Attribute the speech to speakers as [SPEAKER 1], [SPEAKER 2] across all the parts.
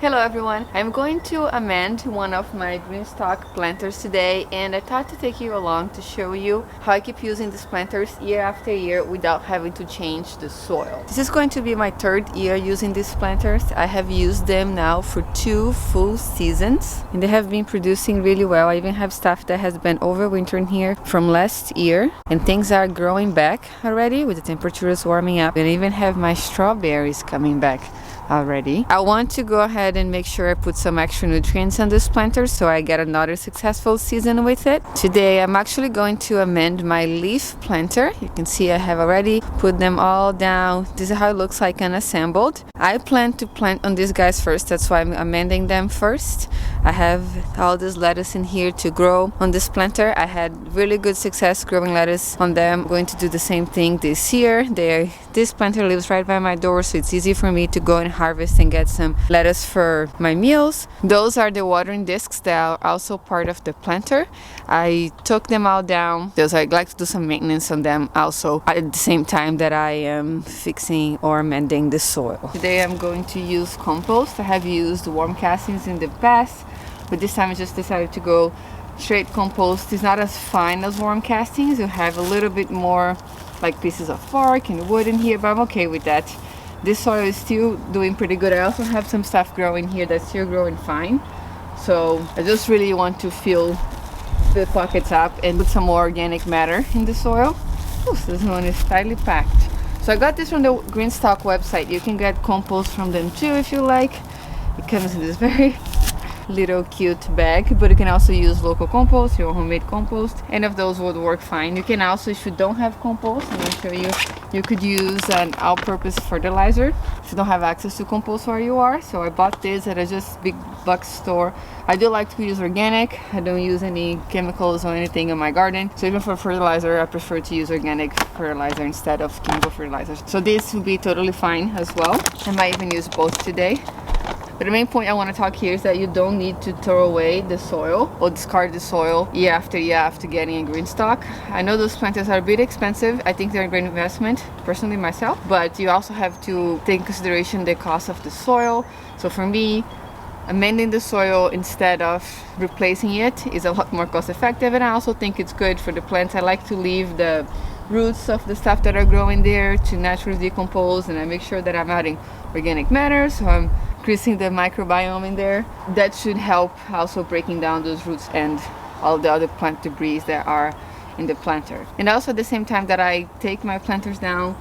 [SPEAKER 1] Hello everyone, I'm going to amend one of my GreenStalk planters today, and I thought to take you along to show you how I keep using these planters year after year without having to change the soil. This is going to be my third year using these planters. I have used them now for 2 full seasons and they have been producing really well. I even have stuff that has been overwintering here from last year, and things are growing back already with the temperatures warming up, and I even have my strawberries coming back already. I want to go ahead and make sure I put some extra nutrients on this planter so I get another successful season with it. Today I'm actually going to amend my leaf planter. You can see I have already put them all down. This is how it looks like unassembled. I plan to plant on these guys first, that's why I'm amending them first. I have all this lettuce in here to grow on this planter. I had really good success growing lettuce on them. I'm going to do the same thing this year. This planter lives right by my door, so it's easy for me to go and harvest and get some lettuce for my meals. Those are the watering discs that are also part of the planter. I took them all down because I'd like to do some maintenance on them also at the same time that I am fixing or mending the soil. Today I'm going to use compost. I have used worm castings in the past, but this time I just decided to go straight compost. It's not as fine as worm castings. You have a little bit more like pieces of bark and wood in here, but I'm okay with that. This soil is still doing pretty good. I also have some stuff growing here that's still growing fine. So I just really want to fill the pockets up and put some more organic matter in the soil. Ooh, so this one is tightly packed. So I got this from the GreenStalk website. You can get compost from them too if you like. It comes in this very little cute bag, but you can also use local compost, your homemade compost. Any of those would work fine. You can also, if you don't have compost, I'm going to show you, you could use an all-purpose fertilizer if you don't have access to compost where you are. So I bought this at a just big box store. I do like to use organic. I don't use any chemicals or anything in my garden, so even for fertilizer I prefer to use organic fertilizer instead of chemical fertilizers. So this will be totally fine as well. I might even use both today. But the main point I want to talk here is that you don't need to throw away the soil or discard the soil year after getting a GreenStalk. I know those planters are a bit expensive. I think they're a great investment, personally myself, but you also have to take in consideration the cost of the soil. So for me, amending the soil instead of replacing it is a lot more cost effective, and I also think it's good for the plants. I like to leave the roots of the stuff that are growing there to naturally decompose, and I make sure that I'm adding organic matter, so I'm increasing the microbiome in there. That should help also breaking down those roots and all the other plant debris that are in the planter. And also at the same time that I take my planters down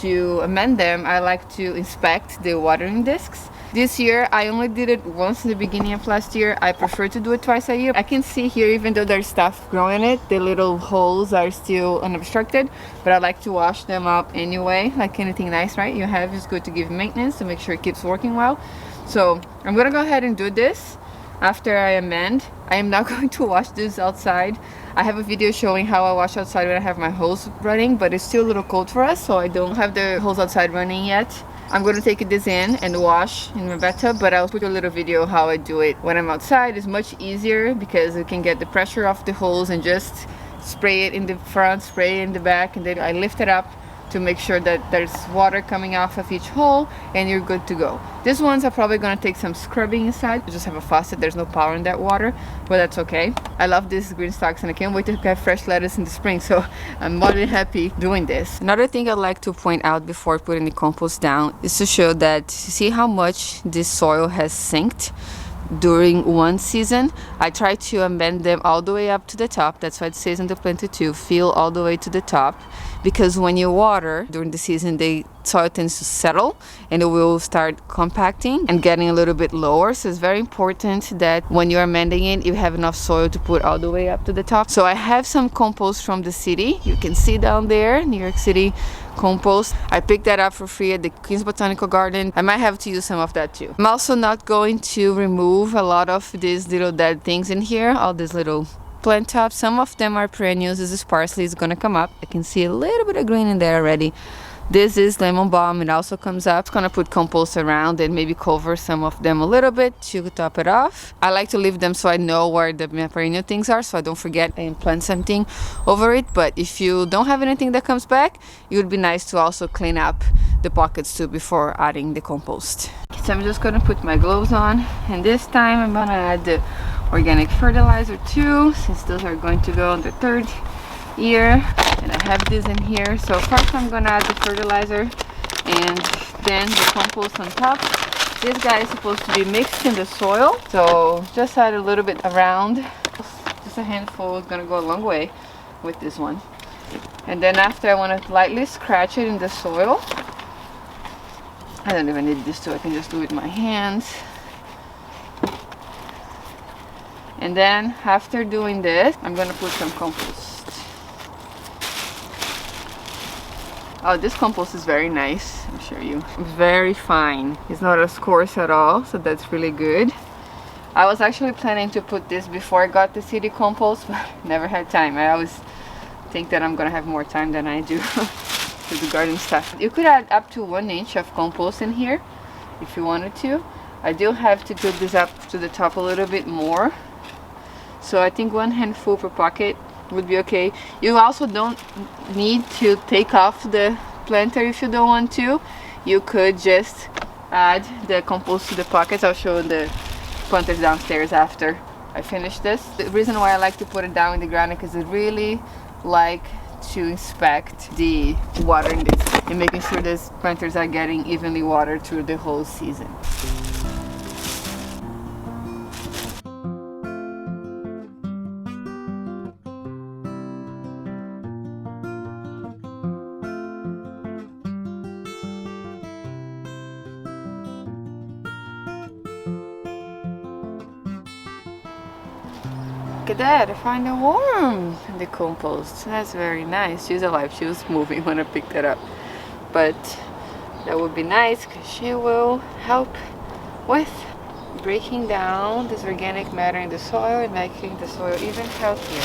[SPEAKER 1] to amend them, I like to inspect the watering discs. This year I only did it once in the beginning of last year. I prefer to do it twice a year. I can see here, even though there's stuff growing in it, the little holes are still unobstructed, but I like to wash them up anyway. Like anything nice, right? You have is good to give maintenance to make sure it keeps working well. So I'm gonna go ahead and do this after I amend. I am not going to wash this outside. I have a video showing how I wash outside when I have my hose running, but it's still a little cold for us, so I don't have the hose outside running yet. I'm going to take this in and wash in my bathtub, but I'll put a little video how I do it when I'm outside. It's much easier because you can get the pressure off the hose and just spray it in the front, spray it in the back, and then I lift it up to make sure that there's water coming off of each hole and you're good to go. These ones are probably going to take some scrubbing inside. You just have a faucet, there's no power in that water, but that's okay. I love these GreenStalks and I can't wait to get fresh lettuce in the spring, so I'm more than happy doing this. Another thing I'd like to point out before putting the compost down is to show that, see how much this soil has sinked during one season. I try to amend them all the way up to the top. That's why it says in the planter to fill all the way to the top, because when you water during the season, the soil tends to settle and it will start compacting and getting a little bit lower. So it's very important that when you're amending it, you have enough soil to put all the way up to the top. So I have some compost from the city. You can see down there, New York City compost. I picked that up for free at the Queen's Botanical Garden. I might have to use some of that too. I'm also not going to remove a lot of these little dead things in here, all these little plant tops. Some of them are perennials. This is parsley, is gonna come up. I can see a little bit of green in there already. This is lemon balm. It also comes up. I'm gonna put compost around and maybe cover some of them a little bit to top it off. I like to leave them so I know where the perennial things are, so I don't forget and plant something over it. But if you don't have anything that comes back, it would be nice to also clean up the pockets too before adding the compost. So I'm just gonna put my gloves on, and this time I'm gonna add the organic fertilizer too, since those are going to go on the 3rd year. And I have this in here. So first I'm gonna add the fertilizer and then the compost on top. This guy is supposed to be mixed in the soil, so just add a little bit around. Just a handful is gonna go a long way with this one. And then after, I want to lightly scratch it in the soil. I don't even need this too, I can just do it with my hands. And then after doing this, I'm gonna put some compost. Oh, this compost is very nice. I'll show you. It's very fine. It's not as coarse at all, so that's really good. I was actually planning to put this before I got the city compost, but never had time. I always think that I'm gonna have more time than I do to do garden stuff. You could add up to 1 inch of compost in here if you wanted to. I do have to put this up to the top a little bit more. So I think 1 handful per pocket would be okay. You also don't need to take off the planter if you don't want to. You could just add the compost to the pockets. I'll show the planters downstairs after I finish this. The reason why I like to put it down in the ground is because I really like to inspect the water in this and making sure these planters are getting evenly watered through the whole season. Look at that, I find a worm in the compost. That's very nice. She's alive, she was moving when I picked it up. But that would be nice because she will help with breaking down this organic matter in the soil and making the soil even healthier.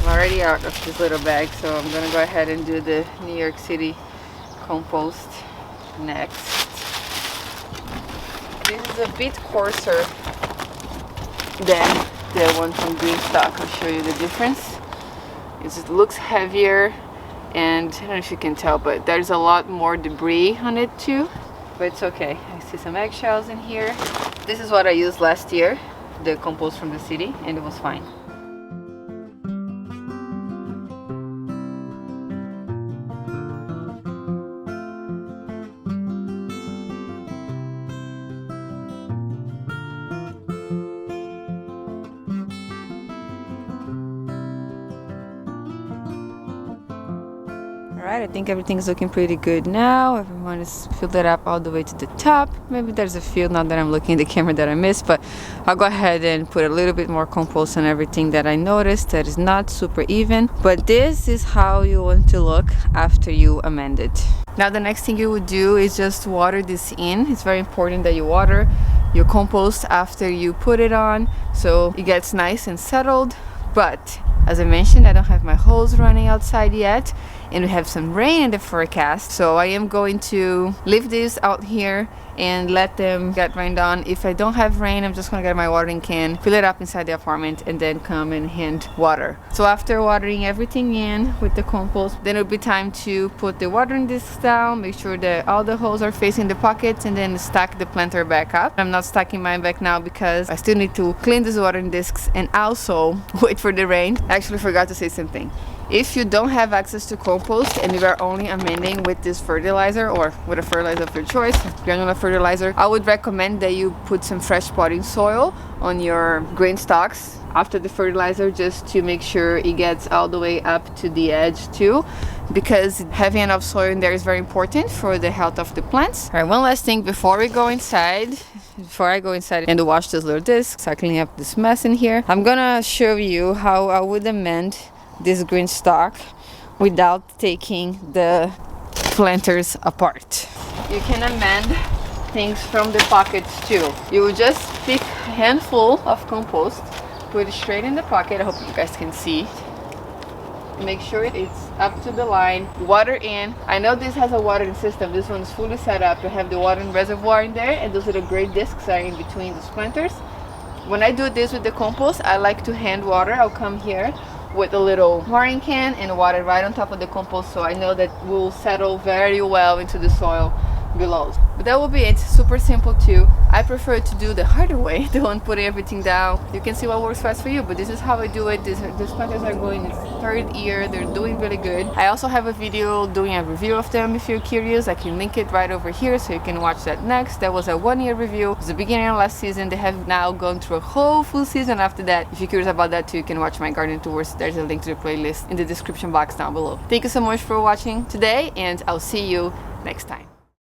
[SPEAKER 1] I'm already out of this little bag, so I'm gonna go ahead and do the New York City compost next. This is a bit coarser than the one from GreenStalk. I'll show you the difference. It looks heavier, and I don't know if you can tell, but there's a lot more debris on it too, but it's okay. I see some eggshells in here. This is what I used last year, the compost from the city, and it was fine. Alright, I think everything's looking pretty good now. Everyone is filled it up all the way to the top. Maybe there's a few now that I'm looking at the camera that I missed, but I'll go ahead and put a little bit more compost on everything that I noticed that is not super even. But this is how you want to look after you amend it. Now the next thing you would do is just water this in. It's very important that you water your compost after you put it on so it gets nice and settled. But as I mentioned, I don't have my hose running outside yet, and we have some rain in the forecast, so I am going to leave these out here and let them get rained on. If I don't have rain, I'm just gonna get my watering can, fill it up inside the apartment, and then come and hand water. So after watering everything in with the compost, then it'll be time to put the watering discs down, make sure that all the holes are facing the pockets, and then stack the planter back up. I'm not stacking mine back now because I still need to clean these watering discs and also wait for the rain. I actually forgot to say something. If you don't have access to compost and you are only amending with this fertilizer or with a fertilizer of your choice, granular fertilizer, I would recommend that you put some fresh potting soil on your grain stalks after the fertilizer, just to make sure it gets all the way up to the edge too, because having enough soil in there is very important for the health of the plants. All right, one last thing before I go inside and wash those little discs, I clean up this mess in here. I'm gonna show you how I would amend this GreenStalk without taking the planters apart. You can amend things from the pockets too. You will just pick a handful of compost, put it straight in the pocket. I hope you guys can see. make sure it's up to the line, water in. I know this has a watering system. This one's fully set up to have the watering reservoir in there, and those little gray discs are in between these planters. When I do this with the compost, I like to hand water. I'll come here with a little watering can and water right on top of the compost, so I know that will settle very well into the soil below. But that will be it. Super simple too. I prefer to do the harder way, the one putting everything down. You can see what works best for you, but this is how I do it. These planters are going its third year. They're doing really good. I also have a video doing a review of them. If you're curious, I can link it right over here so you can watch that next. That was a 1-year review. It was the beginning of last season. They have now gone through a whole full season after that. If you're curious about that too, you can watch my garden tours. There's a link to the playlist in the description box down below. Thank you so much for watching today, and I'll see you next time.